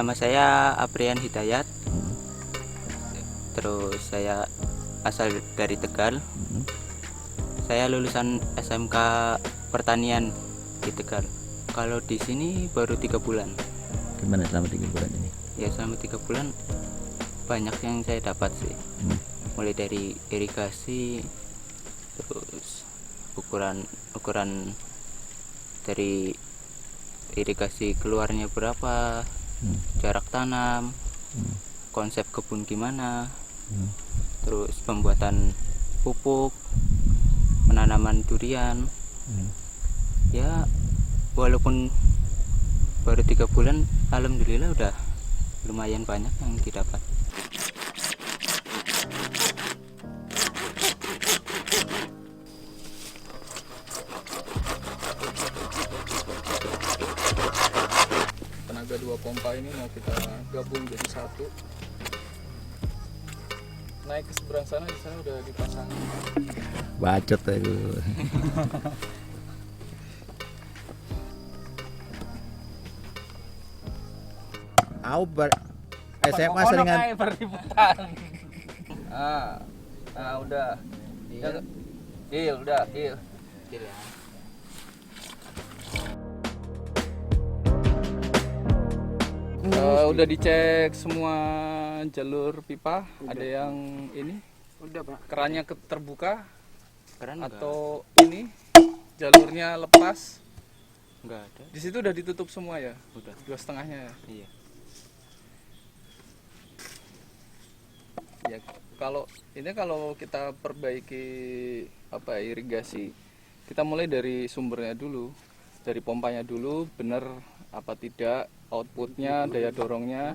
Nama saya Aprian Hidayat. Terus saya asal dari Tegal. Saya lulusan SMK Pertanian di Tegal. Kalau di sini baru 3 bulan. Gimana selama 3 bulan ini? Ya selama 3 bulan banyak yang saya dapat sih. Mulai dari irigasi, terus ukuran dari irigasi keluarnya berapa, jarak tanam, konsep kebun gimana, terus pembuatan pupuk, penanaman durian. Ya walaupun baru 3 bulan, alhamdulillah udah lumayan banyak yang didapat. Tenaga 2 pompa ini mau kita gabung jadi satu. Naik ke seberang sana, di sana udah dipasang. Bacot aku. SMA seringan. Udah. Deal, udah, deal. Udah dicek semua jalur pipa, ada yang ini Udah Pak. kerannya terbuka Keren atau ini jalurnya lepas. enggak ada. Di situ udah ditutup semua ya, Udah. 2,5-nya. Iya. Ya kalau kita perbaiki irigasi, kita mulai dari sumbernya dulu, dari pompanya dulu, bener apa tidak outputnya, daya dorongnya.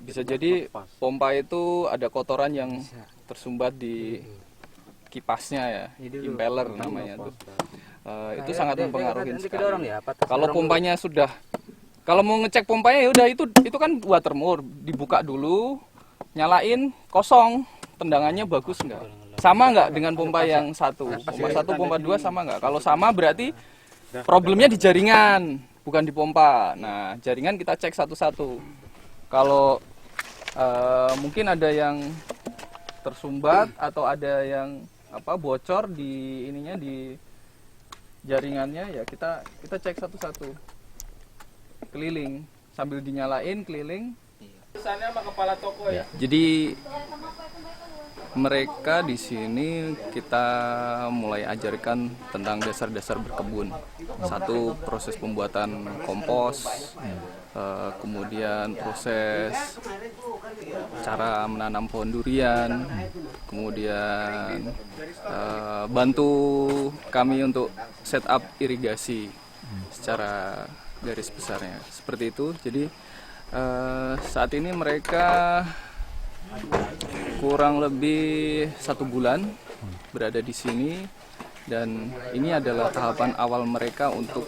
Bisa jadi pompa itu ada kotoran yang tersumbat di kipasnya ya, impeller namanya tuh. Itu sangat mempengaruhi sekali. Kalau pompanya sudah, kalau mau ngecek pompanya ya udah itu kan water moor, dibuka dulu, nyalain, kosong, tendangannya bagus nggak? Sama nggak dengan pompa yang satu? Pompa 1, pompa 2 sama nggak? Kalau sama berarti problemnya di jaringan, bukan di pompa. Nah, jaringan kita cek satu-satu. Kalau mungkin ada yang tersumbat atau ada yang bocor di ininya, di jaringannya, ya kita cek satu-satu. Keliling sambil dinyalain, keliling. Sana sama kepala toko ya. Jadi mereka di sini kita mulai ajarkan tentang dasar-dasar berkebun. Satu, proses pembuatan kompos, kemudian proses cara menanam pohon durian, kemudian bantu kami untuk setup irigasi secara garis besarnya. Seperti itu. Jadi saat ini mereka kurang lebih 1 bulan berada di sini, dan ini adalah tahapan awal mereka untuk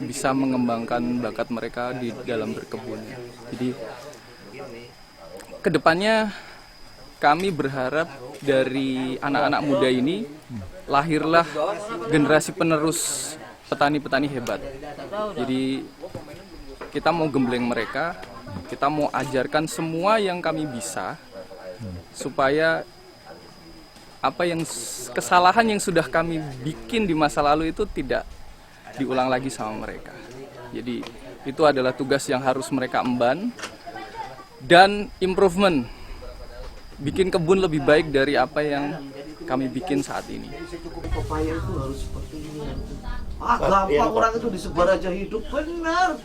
bisa mengembangkan bakat mereka di dalam berkebun. Jadi kedepannya kami berharap dari anak-anak muda ini lahirlah generasi penerus petani-petani hebat. Jadi kita mau gembleng mereka, kita mau ajarkan semua yang kami bisa, supaya kesalahan yang sudah kami bikin di masa lalu itu tidak diulang lagi sama mereka. Jadi itu adalah tugas yang harus mereka emban, dan improvement, bikin kebun lebih baik dari apa yang kami bikin saat ini. Pepaya itu harus seperti ini. Gampang orang itu disebar aja hidup, benar.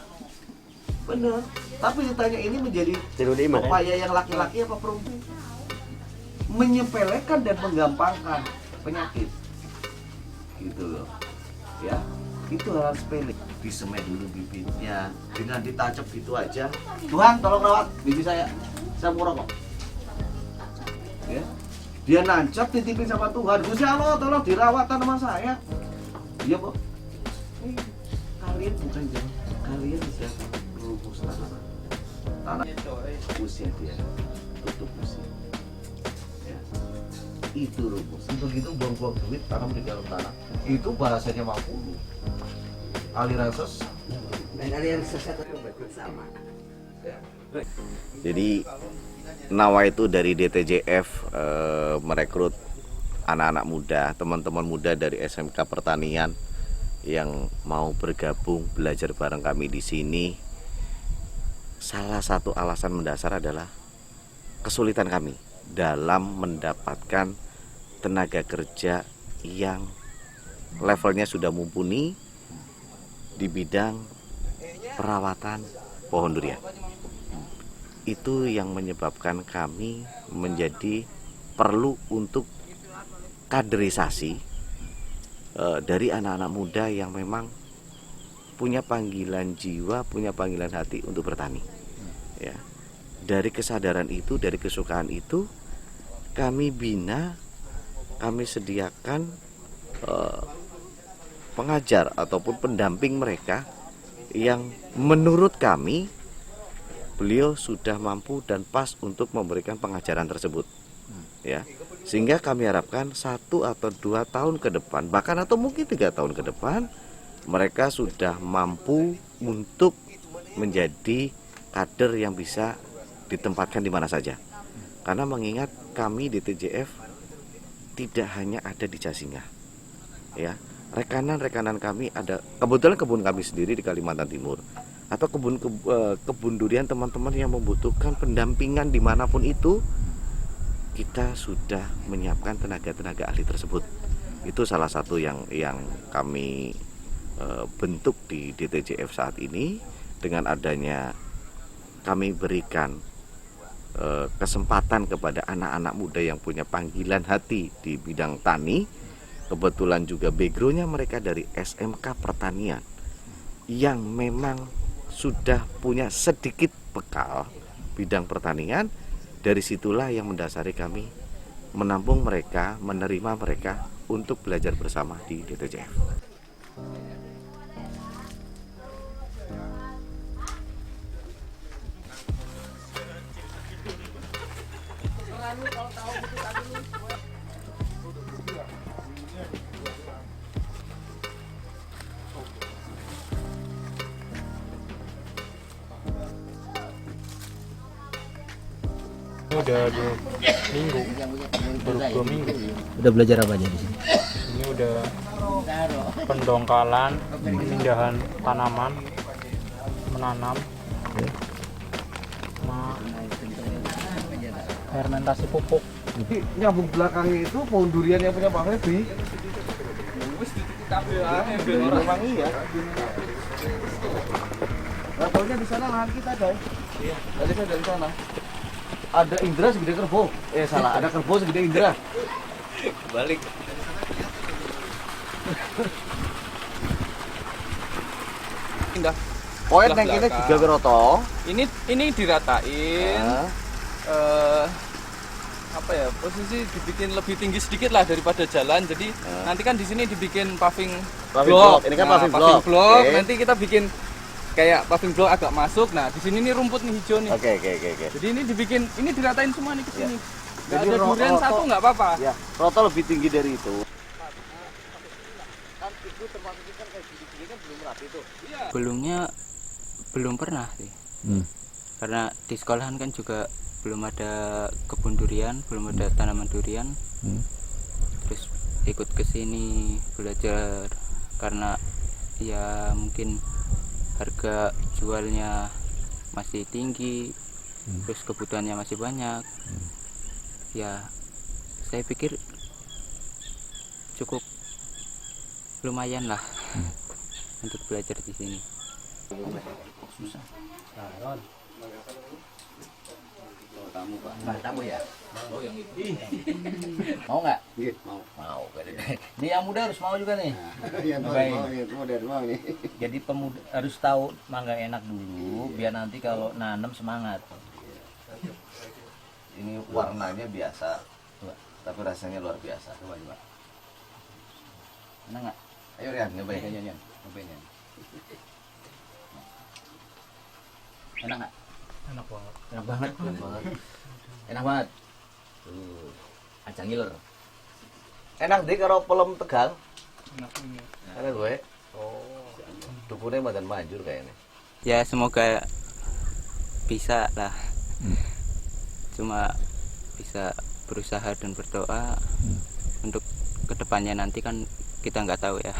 Tapi ditanya ini menjadi pepaya yang laki-laki apa perempuan? Menyepelekan dan menggampangkan penyakit, gitu loh. Ya, itu hal sepele. Disemai dulu bibitnya, dengan ditancap gitu aja. Tuhan, tolong rawat bibit saya mau rokok. Ya, dia nancap, titipin sama Tuhan. Gusti Allah, tolong dirawat tanaman saya. Iya kok. Kalian bukan jangan, kalian bisa rumus tanaman. Tanah usia dia, tutup usia. Ya. Itu rumus. Begitu buang-buang duit tanam di dalam tanah. Itu bahasanya Mapulu. Aliran sesat. Dan aliran sesat itu bersama. Jadi Nawa itu dari DTJF merekrut anak-anak muda, teman-teman muda dari SMK Pertanian yang mau bergabung belajar bareng kami di sini. Salah satu alasan mendasar adalah kesulitan kami dalam mendapatkan tenaga kerja yang levelnya sudah mumpuni di bidang perawatan pohon durian. Itu yang menyebabkan kami menjadi perlu untuk kaderisasi dari anak-anak muda yang memang punya panggilan jiwa, punya panggilan hati untuk bertani. Ya, dari kesadaran itu, dari kesukaan itu, kami bina, kami sediakan pengajar ataupun pendamping mereka yang menurut kami beliau sudah mampu dan pas untuk memberikan pengajaran tersebut, ya, sehingga kami harapkan 1 atau 2 tahun ke depan, bahkan atau mungkin 3 tahun ke depan, mereka sudah mampu untuk menjadi kader yang bisa ditempatkan di mana saja. Karena mengingat kami di TJF tidak hanya ada di Jasinga, ya, rekanan-rekanan kami ada, kebetulan kebun kami sendiri di Kalimantan Timur, atau kebun durian teman-teman yang membutuhkan pendampingan dimanapun itu, kita sudah menyiapkan tenaga-tenaga ahli tersebut. Itu salah satu yang kami bentuk di DTJF saat ini. Dengan adanya kami berikan kesempatan kepada anak-anak muda yang punya panggilan hati di bidang tani. Kebetulan juga backgroundnya mereka dari SMK Pertanian yang memang sudah punya sedikit bekal bidang pertanian. Dari situlah yang mendasari kami menampung mereka, menerima mereka untuk belajar bersama di DTJF. Udah 2 minggu, baru 2 minggu. Udah belajar apa aja di sini? Ini udah pendongkalan, pemindahan tanaman, menanam, sama fermentasi pupuk. Jadi nyambung belakangnya itu pohon durian yang punya Pak Febri. Memang iya. Nah, taunya di sana lahan kita, guys. Iya. Dari sana. Ada Indra segede kerbau. Salah, ada kerbau segede Indra. Balik. Indah. Poin Sebelah yang ini belakang. juga beroto. Ini diratain. Ah. Apa ya, posisi dibikin lebih tinggi sedikit lah daripada jalan. Jadi nanti kan di sini dibikin paving block. Ini kan Nah, paving paving block. block. Oke. Nanti kita bikin kayak paving block agak masuk. Nah, di sini nih rumput nih hijau nih. Oke. Jadi ini dibikin, ini diratain semua nih ke sini. Nggak Jadi ada durian roto- satu nggak apa-apa. Ya, roto lebih tinggi dari itu. Kan itu termasuk kan kayak gini kan belum rapi tuh. Sebelumnya belum pernah sih, karena di sekolahan kan juga belum ada kebun durian, belum ada tanaman durian. Terus ikut ke sini belajar karena ya mungkin harga jualnya masih tinggi, terus kebutuhannya masih banyak. Ya saya pikir cukup lumayan lah untuk belajar di sini. Tamu ya? Mau nggak? Mau. Ini yang muda harus mau juga nih. Jadi pemuda harus tahu mangga enak dulu, biar nanti kalau nanam semangat. Ini warnanya biasa, tapi rasanya luar biasa. Coba. Enak nggak? Ayo Rian, nyobain. Nyobain. Enak nggak? Enak banget. Enak banget. Enak banget. Acang ngiler. Enak deh kalau pelem Tegal. Enak ini. Enak gue. Oh. Dukunnya badan manjur kayaknya. Ya semoga bisa lah. Hmm. Cuma bisa berusaha dan berdoa untuk kedepannya nanti kan kita nggak tahu ya.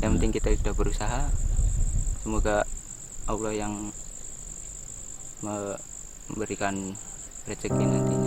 Yang penting kita sudah berusaha. Semoga Allah yang memberikan rezeki nanti.